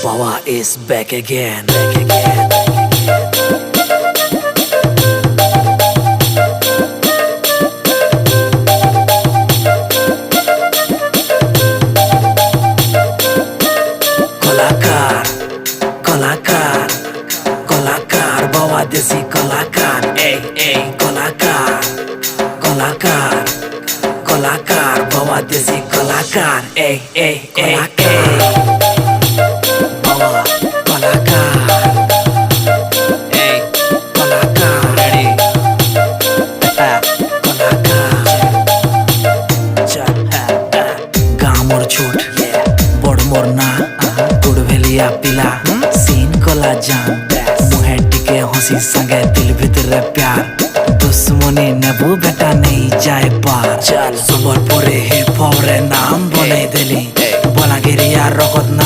Bawa is back again, back again. कलाकार कलाकार कलाकार बाबा देसी कलाकार ए ए कलाकार कलाकार कलाकार बाबा देसी कलाकार ए ए ए बाबा कलाकार ए कलाकार रेडी कलाकार गाँव मोर छोट बड़ मोर ना भेलिया पिला सीन कला जान मुहे टिके हंसी संगे दिल भीतर प्यार दुश्मनी नेबू बेटा नहीं जाए पार चल संबलपुरे हिप हॉप रे नाम बने दिली बलागिरिया रखत ना